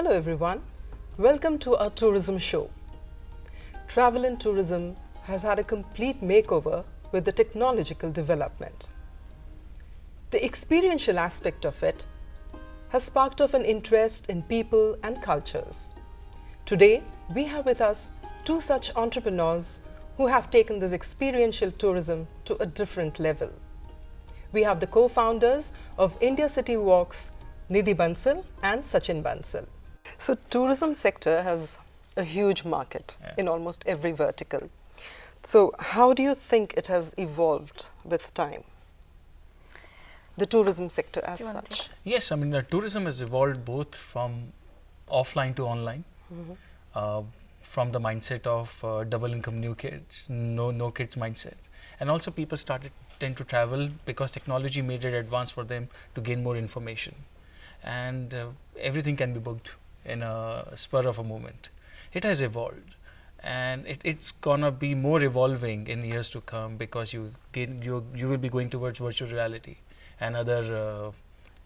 Hello everyone, welcome to our tourism show. Travel and tourism has had a complete makeover with the technological development. The experiential aspect of it has sparked off an interest in people and cultures. Today, we have with us two such entrepreneurs who have taken this experiential tourism to a different level. We have the co-founders of India City Walks, Nidhi Bansal and Sachin Bansal. So tourism sector has a huge market in almost every vertical. So how do you think it has evolved with time? The tourism sector as such. Yes, I mean tourism has evolved both from offline to online, from the mindset of double income no kids mindset, and also people tend to travel because technology made it advanced for them to gain more information, and everything can be booked in a spur of a moment. It has evolved, and it's gonna be more evolving in years to come because you will be going towards virtual reality and other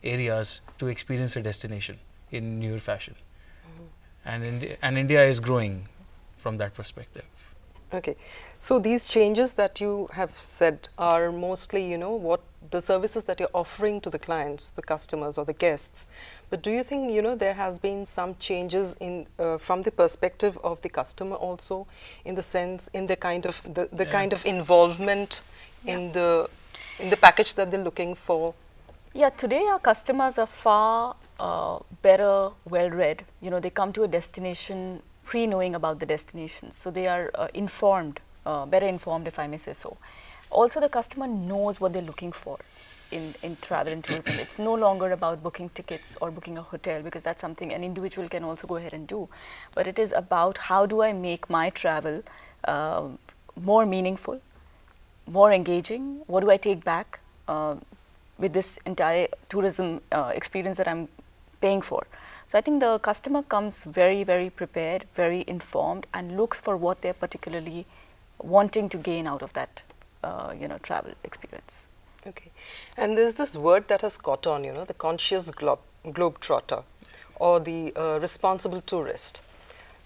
areas to experience a destination in newer fashion. And India is growing from that perspective. Okay, so these changes that you have said are mostly, what the services that you're offering to the clients, the customers or the guests. But do you think, there has been some changes in from the perspective of the customer also, in the sense, in the kind of the kind of involvement in the package that they're looking for? Yeah, today our customers are far better, well-read. They come to a destination pre-knowing about the destination. So they are informed, better informed if I may say so. Also the customer knows what they're looking for in travel and tourism. It's no longer about booking tickets or booking a hotel, because that's something an individual can also go ahead and do. But it is about how do I make my travel more meaningful, more engaging? What do I take back with this entire tourism experience that I'm paying for? So I think the customer comes very, very prepared, very informed, and looks for what they're particularly wanting to gain out of that, travel experience. Okay, and there's this word that has caught on, the conscious globetrotter or the responsible tourist.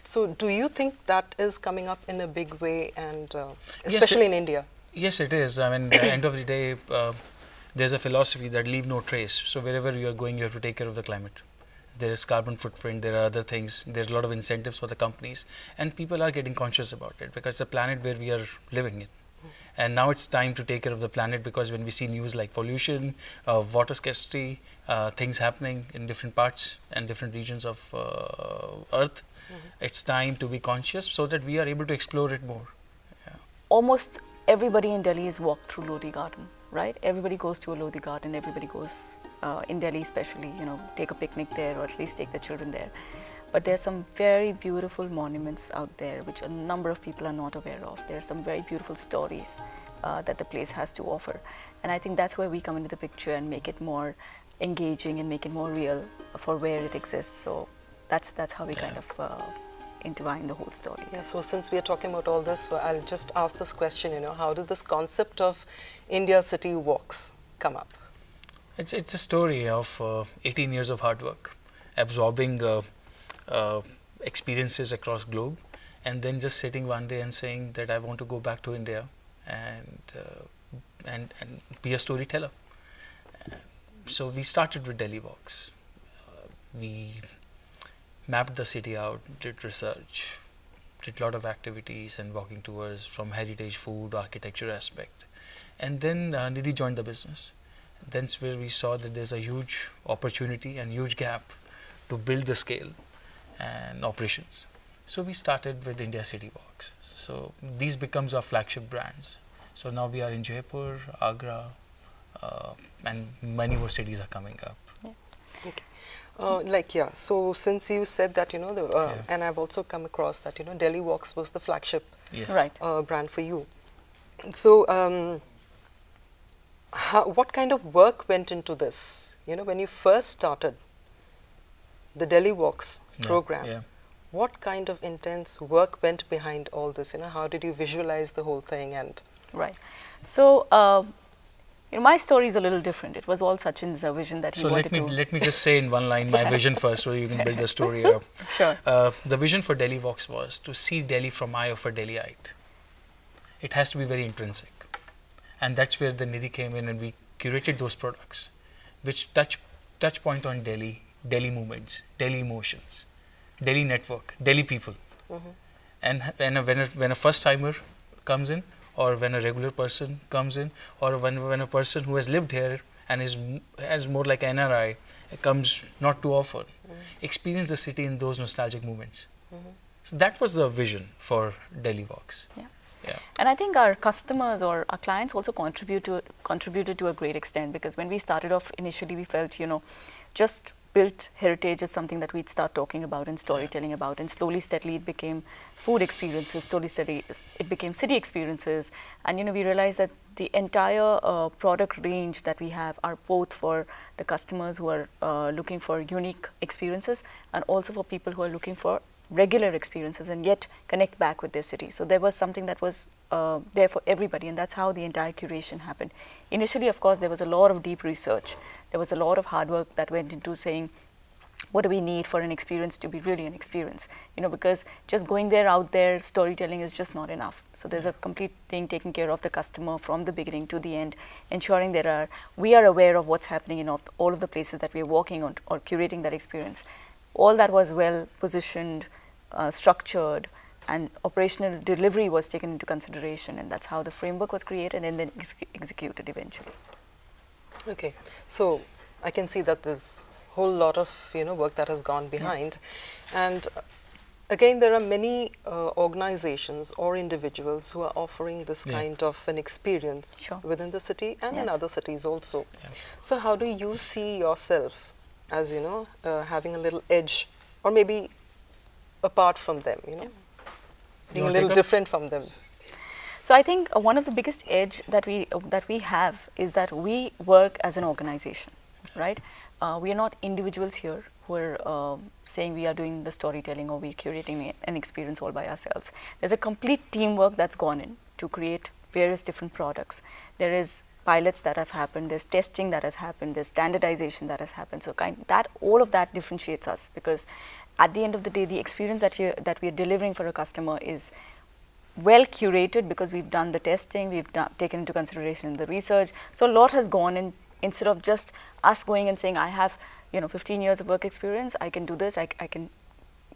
So do you think that is coming up in a big way, and especially in India? Yes, it is. I mean, at the end of the day, there's a philosophy that leave no trace. So wherever you are going, you have to take care of the climate. There is carbon footprint, there are other things, there's a lot of incentives for the companies, and people are getting conscious about it because it's a planet where we are living in. And now it's time to take care of the planet, because when we see news like pollution, water scarcity, things happening in different parts and different regions of Earth, it's time to be conscious so that we are able to explore it more. Almost everybody in Delhi has walked through Lodi Garden, right? Everybody goes to a Lodi Garden, everybody goes in Delhi especially, take a picnic there or at least take the children there. But there are some very beautiful monuments out there which a number of people are not aware of. There are some very beautiful stories that the place has to offer. And I think that's where we come into the picture and make it more engaging and make it more real for where it exists. So that's how we kind of intertwine the whole story. Yeah, so since we are talking about all this, so I'll just ask this question, how did this concept of India City Walks come up? It's a story of 18 years of hard work, absorbing experiences across globe, and then just sitting one day and saying that I want to go back to India and be a storyteller. So we started with Delhi Walks. We mapped the city out, did research, did a lot of activities and walking tours from heritage, food, architecture aspect. And then Nidhi joined the business. That's where we saw that there's a huge opportunity and huge gap to build the scale and operations. So we started with India City Walks. So these becomes our flagship brands. So now we are in Jaipur, Agra, and many more cities are coming up. Yeah. Okay. So since you said that, and I've also come across that, Delhi Walks was the flagship brand for you. So what kind of work went into this? When you first started the Delhi Walks program, what kind of intense work went behind all this? How did you visualize the whole thing? And right. So My story is a little different. It was all Sachin's vision that he So wanted to. let me just say in one line my vision first, so you can build the story up. Sure. The vision for Delhi Walks was to see Delhi from eye of a Delhiite. It has to be very intrinsic, and that's where the Nidhi came in, and we curated those products, which touch point on Delhi, Delhi movements, Delhi emotions, Delhi network, Delhi people. And when a first timer comes in, or when a regular person comes in, or when a person who has lived here and has more like NRI comes not too often, experience the city in those nostalgic moments. So that was the vision for Delhi Walks. Yeah. Yeah. And I think our customers or our clients also contributed to a great extent, because when we started off initially, we felt, just built heritage is something that we'd start talking about and storytelling about, and slowly, steadily, it became food experiences. Slowly, steadily, it became city experiences, and we realized that the entire product range that we have are both for the customers who are looking for unique experiences, and also for people who are looking for regular experiences and yet connect back with their city. So there was something that was there for everybody, and that's how the entire curation happened. Initially, of course, there was a lot of deep research. There was a lot of hard work that went into saying, what do we need for an experience to be really an experience? Because just going there, out there, storytelling is just not enough. So there's a complete thing taking care of the customer from the beginning to the end, ensuring we are aware of what's happening in all of the places that we're walking on or curating that experience. All that was well positioned, structured, and operational delivery was taken into consideration, and that's how the framework was created and then executed eventually. Okay, so I can see that there's a whole lot of work that has gone behind, and again there are many organizations or individuals who are offering this kind of an experience within the city and in other cities also. So how do you see yourself as having a little edge, or maybe apart from them, being a little different from them? So I think one of the biggest edge that we have is that we work as an organization, right? We are not individuals here who are saying we are doing the storytelling or we're curating an experience all by ourselves. There's a complete teamwork that's gone in to create various different products. There is pilots that have happened, there's testing that has happened, there's standardization that has happened. So all of that differentiates us, because at the end of the day, the experience that we are delivering for a customer is well curated, because we've done the testing, we've taken into consideration the research. So a lot has gone in, instead of just us going and saying, I have 15 years of work experience, I can do this, I can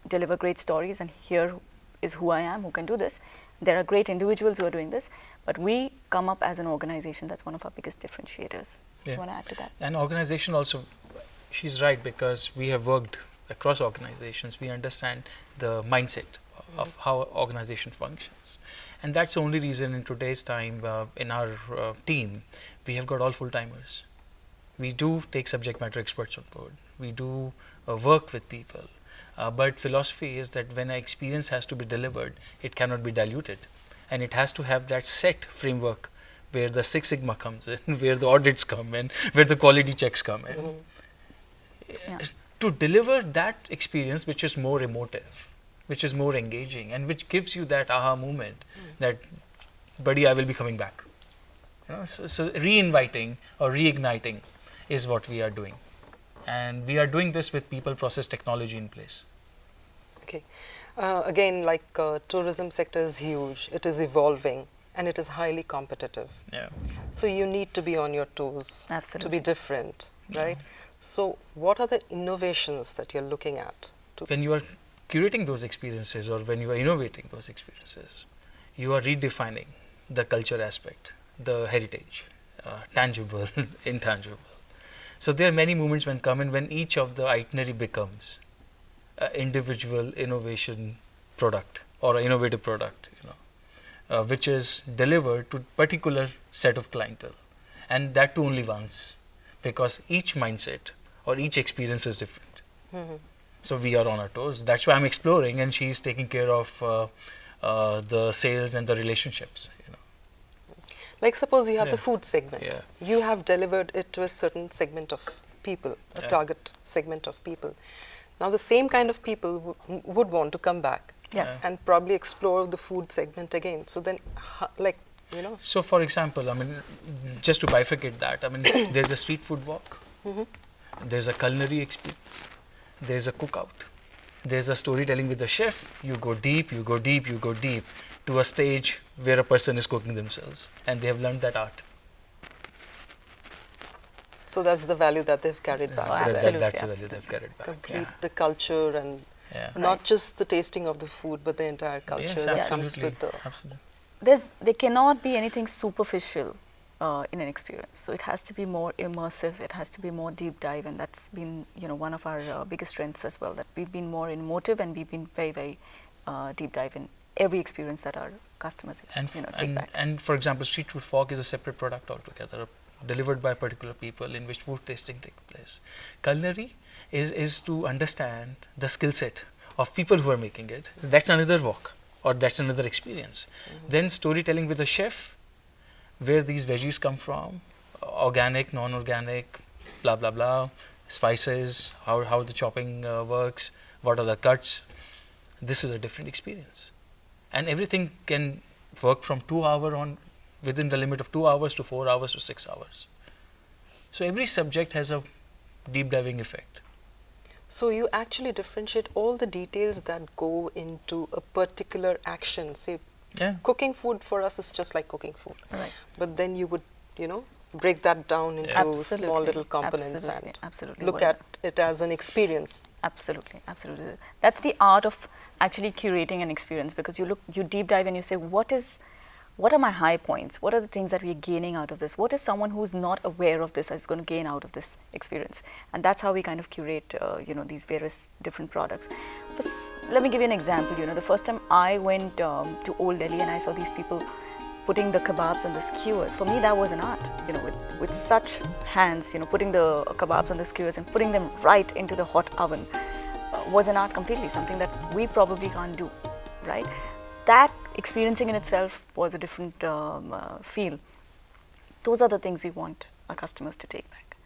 deliver great stories, and here is who I am, who can do this. There are great individuals who are doing this, but we come up as an organization. That's one of our biggest differentiators. Do you want to add to that? And organization also, she's right, because we have worked across organizations. We understand the mindset of how organization functions, and that's the only reason in today's time in our team we have got all full-timers. We do take subject matter experts on board. We do work with people. But philosophy is that when an experience has to be delivered, it cannot be diluted, and it has to have that set framework where the Six Sigma comes in, where the audits come in, where the quality checks come in. To deliver that experience which is more emotive, which is more engaging, and which gives you that aha moment that, buddy, I will be coming back. So re-inviting or reigniting is what we are doing. And we are doing this with people, process, technology in place. Okay. Again, like tourism sector is huge, it is evolving, and it is highly competitive. So you need to be on your toes to be different, right? So what are the innovations that you're looking at? When you are curating those experiences, or when you are innovating those experiences, you are redefining the culture aspect, the heritage, tangible, intangible. So there are many moments when each of the itinerary becomes an individual innovation product or an innovative product, which is delivered to a particular set of clientele, and that too only once, because each mindset or each experience is different. So we are on our toes. That's why I'm exploring, and she's taking care of the sales and the relationships. Like suppose you have the food segment. You have delivered it to a certain segment of people, a target segment of people. Now the same kind of people would want to come back and probably explore the food segment again. So then, like, you know? So, for example, I mean, just to bifurcate that, I mean, there's a street food walk, there's a culinary experience, there's a cookout, there's a storytelling with the chef. You go deep, you go deep, you go deep to a stage where a person is cooking themselves and they have learned that art. So that's the value that they've carried back. absolutely, That's the value they've carried back. Complete the culture and Yeah. not just the tasting of the food, but the entire culture Yes, that comes absolutely. with the. Absolutely. There cannot be anything superficial in an experience. So it has to be more immersive. It has to be more deep dive, and that's been one of our biggest strengths as well. That we've been more emotive and we've been very very deep dive in every experience that our customers take back. And for example, street food fork is a separate product altogether, delivered by particular people in which food tasting takes place. Culinary is to understand the skill set of people who are making it. That's another walk, or that's another experience. Then storytelling with a chef, where these veggies come from, organic, non-organic, blah blah blah, spices, how the chopping works, what are the cuts. This is a different experience, and everything can work from 2 hours on, within the limit of 2 hours to 4 hours to 6 hours. So every subject has a deep diving effect. So you actually differentiate all the details that go into a particular action. Say, Yeah. cooking food for us is just like cooking food. Right. But then you would, break that down into Absolutely. small little components Absolutely. and look at it as an experience. Absolutely. That's the art of actually curating an experience, because you deep dive and you say, what are my high points? What are the things that we're gaining out of this? What is someone who's not aware of this is going to gain out of this experience? And that's how we kind of curate, these various different products. Let me give you an example. The first time I went to Old Delhi and I saw these people putting the kebabs on the skewers. For me, that was an art. With such hands, putting the kebabs on the skewers and putting them right into the hot oven was an art completely. Something that we probably can't do, right? That experiencing in itself was a different feel. Those are the things we want our customers to take back,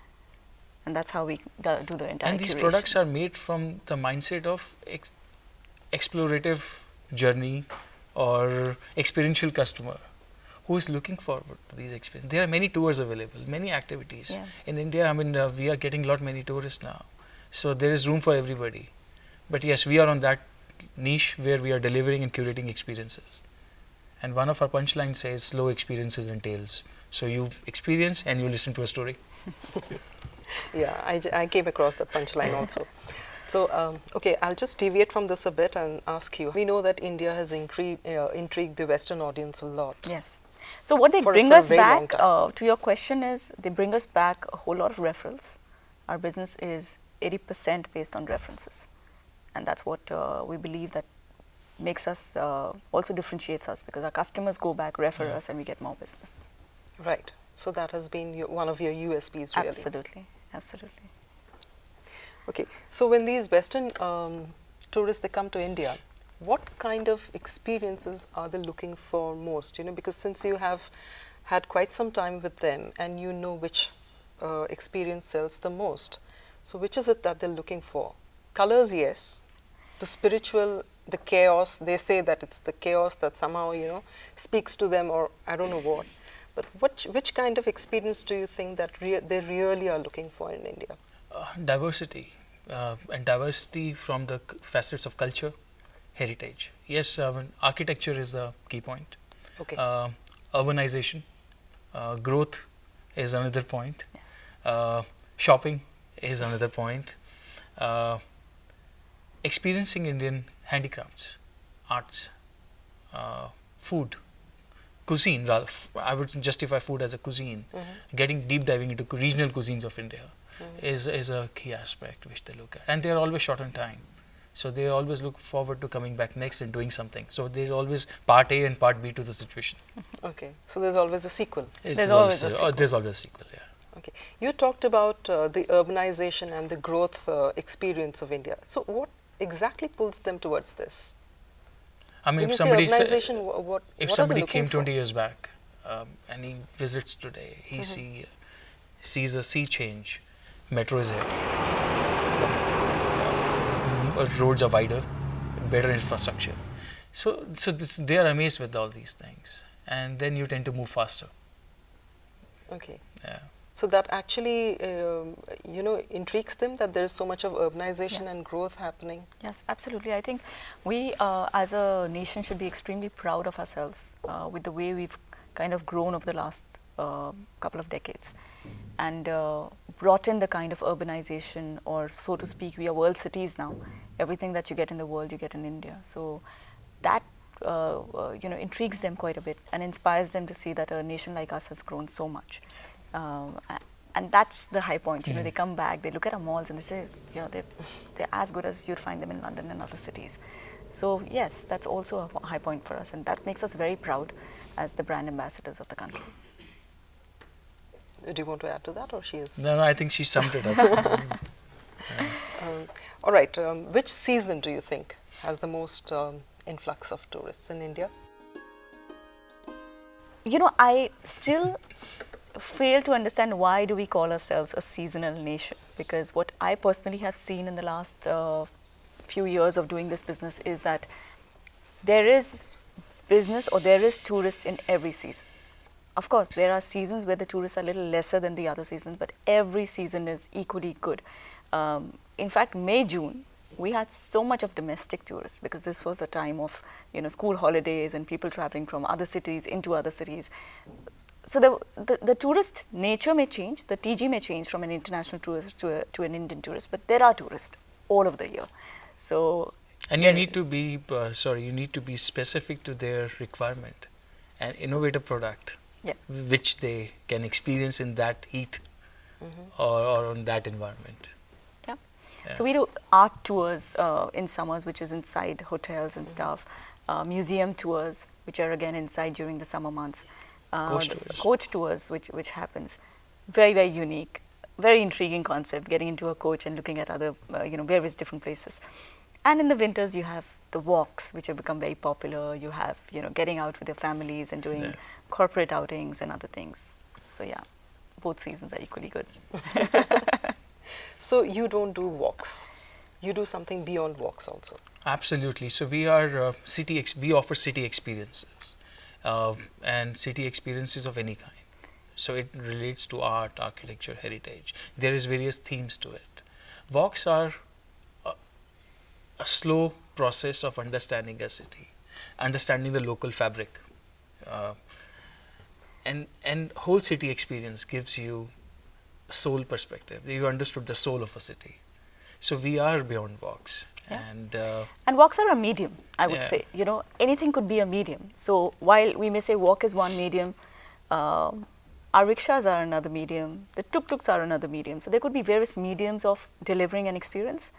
and that's how we do the entire. And these curation. products are made from the mindset of explorative journey or experiential customer who is looking forward to these experiences. There are many tours available, many activities. Yeah. In India, I mean, we are getting many tourists now. So there is room for everybody. But yes, we are on that niche where we are delivering and curating experiences. And one of our punchlines says, slow experiences and tales. So you experience and you listen to a story. Yeah, I came across that punchline also. So, okay, I'll just deviate from this a bit and ask you. We know that India has intrigued the Western audience a lot. Yes. So what they For bring a us very long back, time. to your question, is they bring us back a whole lot of referrals. Our business is 80% based on references. And that's what we believe that makes us, also differentiates us, because our customers go back, refer us, and we get more business. Right. So that has been one of your USPs, really. Absolutely. Okay. So when these Western tourists, they come to India, what kind of experiences are they looking for most? Because since you have had quite some time with them and you know which experience sells the most, so which is it that they're looking for? Colors, yes. The spiritual, the chaos, they say that it's the chaos that somehow, speaks to them, or I don't know what. But which kind of experience do you think that they really are looking for in India? Diversity, and diversity from the facets of culture, heritage. Yes, architecture is the key point. Okay. Urbanization, growth is another point. Yes. Shopping is another point. Experiencing Indian handicrafts, arts, food, cuisine, rather. I would justify food as a cuisine. Getting deep diving into regional cuisines of India is a key aspect which they look at. And they are always short on time. So they always look forward to coming back next and doing something. So there's always part A and part B to the situation. Okay. So there's always a sequel. There's always a sequel. There's always a sequel, yeah. Okay. You talked about the urbanization and the growth experience of India. So what exactly pulls them towards this? I mean, When if you say somebody urbanization, what if are they somebody looking came for? 20 years back and he visits today, he sees a sea change. Metro is here. Roads are wider, better infrastructure. So they are amazed with all these things. and then you tend to move faster. Okay. Yeah. So that actually, intrigues them that there is so much of urbanization Yes. and growth happening. Yes, absolutely. I think we as a nation should be extremely proud of ourselves with the way we've kind of grown over the last couple of decades and brought in the kind of urbanization, or so to speak, we are world cities now. Everything that you get in the world, you get in India. So that intrigues them quite a bit and inspires them to see that a nation like us has grown so much. And that's the high point. They come back, they look at our malls and they say, they're as good as you'd find them in London and other cities. So yes, that's also a high point for us, and that makes us very proud as the brand ambassadors of the country. Do you want to add to that, or she is? No, I think she summed it up. All right. Which season do you think has the most influx of tourists in India? I still fail to understand why do we call ourselves a seasonal nation, because what I personally have seen in the last few years of doing this business is that there is business or there is tourist in every season. Of course, there are seasons where the tourists are a little lesser than the other seasons, but every season is equally good. In fact, May, June, we had so much of domestic tourists because this was the time of school holidays and people traveling from other cities into other cities. So the tourist nature may change, the TG may change from an international tourist to an Indian tourist, but there are tourists all over the year. So And you need to be you need to be specific to their requirement and innovate a product which they can experience in that heat or on that environment. Yeah. So we do art tours in summers, which is inside hotels and stuff. Museum tours, which are again inside during the summer months. Coach tours, which happens. Very, very unique, very intriguing concept, getting into a coach and looking at other, various different places. And in the winters, you have the walks, which have become very popular. You have, getting out with your families and doing corporate outings and other things. So yeah, both seasons are equally good. So you don't do walks. You do something beyond walks also. Absolutely. So we are we offer city experiences and city experiences of any kind. So it relates to art, architecture, heritage. There is various themes to it. Walks are a slow process of understanding a city, understanding the local fabric, and whole city experience gives you a soul perspective. You understood the soul of a city. So we are beyond walks. Yeah. And walks are a medium, I would say. Anything could be a medium. So while we may say walk is one medium, our rickshaws are another medium, the tuk-tuks are another medium. So there could be various mediums of delivering an experience.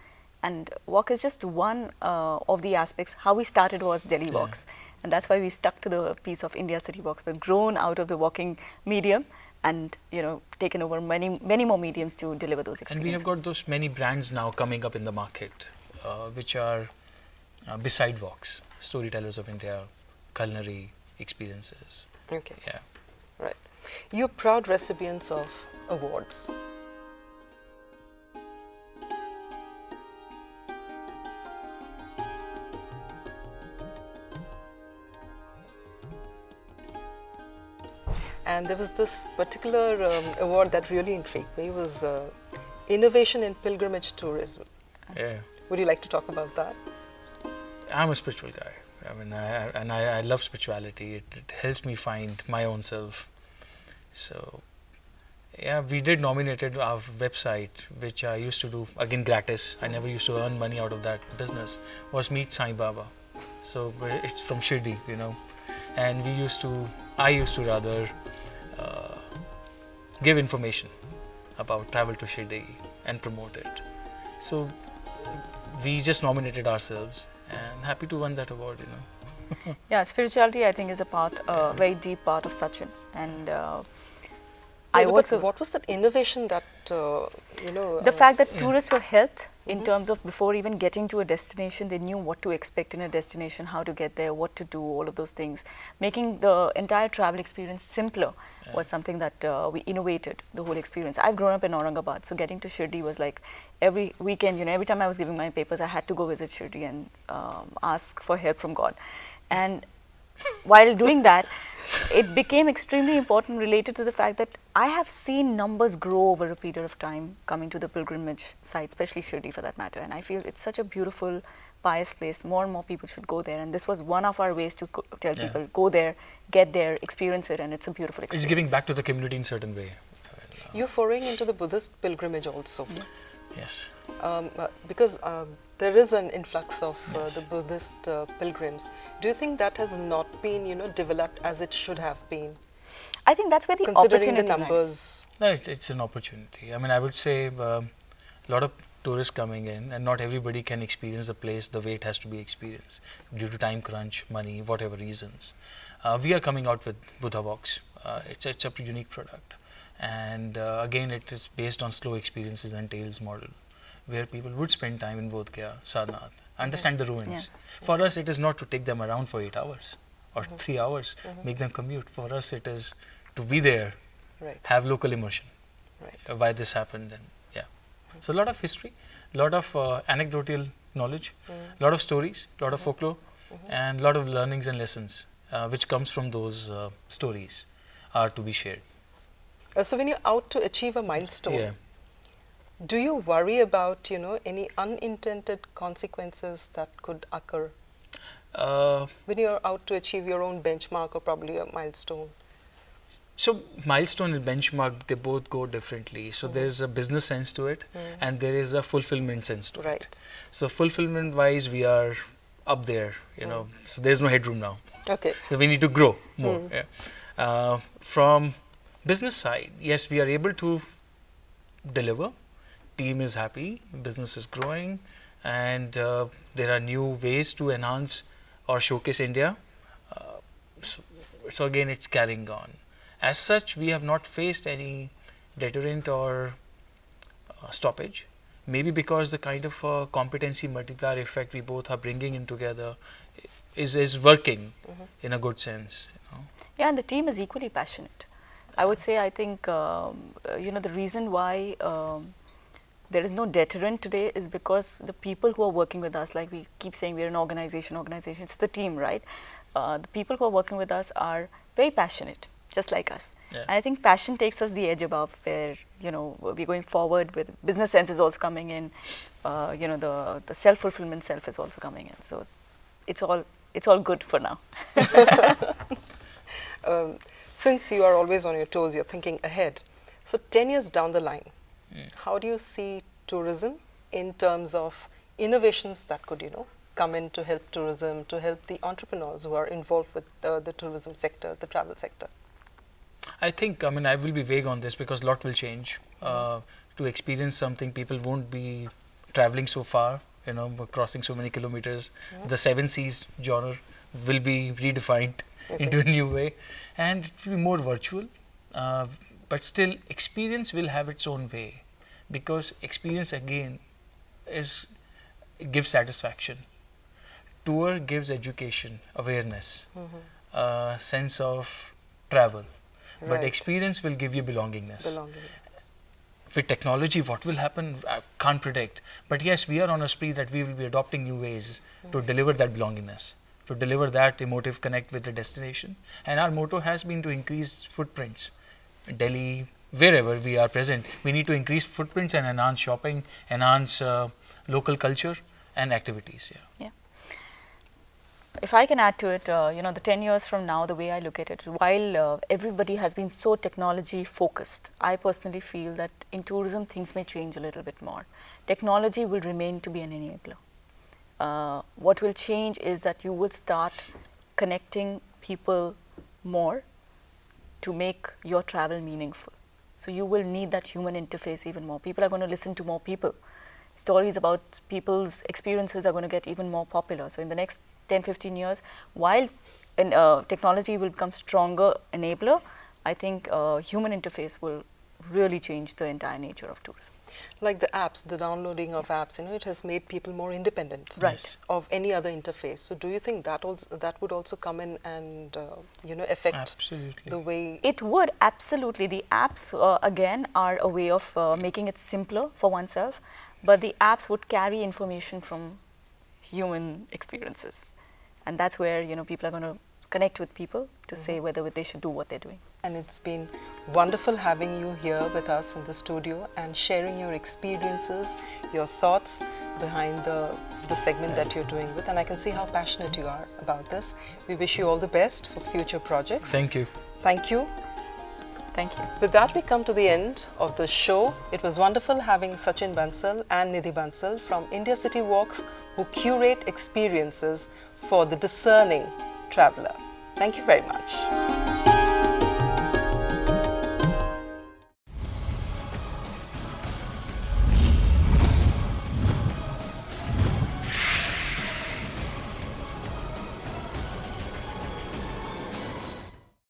And walk is just one of the aspects. How we started was Delhi walks. And that's why we stuck to the piece of India City Walks, but grown out of the walking medium and taken over many more mediums to deliver those experiences. And we have got those many brands now coming up in the market, which are beside walks, Storytellers of India, culinary experiences. Okay. Yeah. Right. You're proud recipients of awards. And there was this particular award that really intrigued me. It was Innovation in Pilgrimage Tourism. Yeah. Would you like to talk about that? I'm a spiritual guy. I love spirituality. It helps me find my own self. So, yeah, we did nominated our website, which I used to do, again, gratis. I never used to earn money out of that business, was Meet Sai Baba. So, it's from Shirdi, and I used to rather give information about travel to Shirdi and promote it. So we just nominated ourselves and happy to win that award, Yeah, spirituality I think is a very deep part of Sachin, and what was that innovation that the fact that tourists were helped in terms of before even getting to a destination, they knew what to expect in a destination, how to get there, what to do, all of those things. Making the entire travel experience simpler was something that we innovated, the whole experience. I've grown up in Aurangabad, so getting to Shirdi was like every weekend, every time I was giving my papers, I had to go visit Shirdi and ask for help from God. And while doing that, it became extremely important related to the fact that I have seen numbers grow over a period of time coming to the pilgrimage site, especially Shirdi for that matter. And I feel it's such a beautiful, pious place. More and more people should go there. And this was one of our ways to tell people, go there, get there, experience it, and it's a beautiful experience. It's giving back to the community in a certain way. You're foraying into the Buddhist pilgrimage also. Yes. Yes. Because there is an influx of the Buddhist pilgrims. Do you think that has not been, developed as it should have been? I think that's where the Considering opportunity the numbers. No, it's an opportunity. I mean, I would say a lot of tourists coming in, and not everybody can experience the place the way it has to be experienced due to time crunch, money, whatever reasons. We are coming out with Buddha Walks. It's a unique product. And again, it is based on slow experiences and tales model, where people would spend time in Bodh Gaya, Sarnath, understand the ruins. Yes. For us, it is not to take them around for 8 hours or 3 hours, make them commute. For us, it is to be there, Right. have local immersion, Right. why this happened, and so a lot of history, a lot of anecdotal knowledge, a lot of stories, a lot of folklore, and a lot of learnings and lessons which comes from those stories are to be shared. So when you're out to achieve a milestone, do you worry about, any unintended consequences that could occur when you're out to achieve your own benchmark or probably a milestone? So milestone and benchmark, they both go differently. So there's a business sense to it, and there is a fulfillment sense to Right. it. So fulfillment wise, we are up there, so there's no headroom now. Okay. So we need to grow more. From business side, yes, we are able to deliver. Team is happy, business is growing, and there are new ways to enhance or showcase India. So again, it's carrying on. As such, we have not faced any deterrent or stoppage. Maybe because the kind of competency multiplier effect we both are bringing in together is working in a good sense. Yeah, and the team is equally passionate. I would say, I think, the reason why there is no deterrent today is because the people who are working with us, like we keep saying, we're an organization, it's the team, right? The people who are working with us are very passionate, just like us. Yeah. And I think passion takes us the edge above where, we're going forward with business sense is also coming in, the self-fulfillment self is also coming in. So it's all good for now. Since you are always on your toes, you're thinking ahead. So 10 years down the line, how do you see tourism in terms of innovations that could, come in to help tourism, to help the entrepreneurs who are involved with the tourism sector, the travel sector? I think, I will be vague on this because a lot will change. To experience something, people won't be traveling so far, crossing so many kilometers. The 7 Seas genre will be redefined into a new way, and it will be more virtual. But still, experience will have its own way, because experience again gives satisfaction. Tour gives education, awareness, sense of travel. But Right. experience will give you belongingness. Belongingness. With technology, what will happen, I can't predict. But yes, we are on a spree that we will be adopting new ways to deliver that belongingness, to deliver that emotive connect with the destination. And our motto has been to increase footprints. Delhi, wherever we are present, we need to increase footprints and enhance shopping, enhance local culture and activities. Yeah. If I can add to it, the 10 years from now, the way I look at it, while everybody has been so technology focused, I personally feel that in tourism, things may change a little bit more. Technology will remain to be an enabler. What will change is that you will start connecting people more to make your travel meaningful. So you will need that human interface even more. People are going to listen to more people. Stories about people's experiences are going to get even more popular. So in the next 10-15 years, while technology will become stronger enabler, I think human interface will really change the entire nature of tourism. Like the apps, the downloading of apps, it has made people more independent Right. of any other interface. So do you think that would also come in and affect Absolutely. the way? It would, absolutely. The apps, again, are a way of making it simpler for oneself, but the apps would carry information from human experiences. And that's where, people are going to connect with people to say whether they should do what they're doing. And it's been wonderful having you here with us in the studio and sharing your experiences, your thoughts behind the segment that you're doing with. And I can see how passionate you are about this. We wish you all the best for future projects. Thank you. Thank you. Thank you. With that, we come to the end of the show. It was wonderful having Sachin Bansal and Nidhi Bansal from India City Walks, who curate experiences for the discerning traveler. Thank you very much.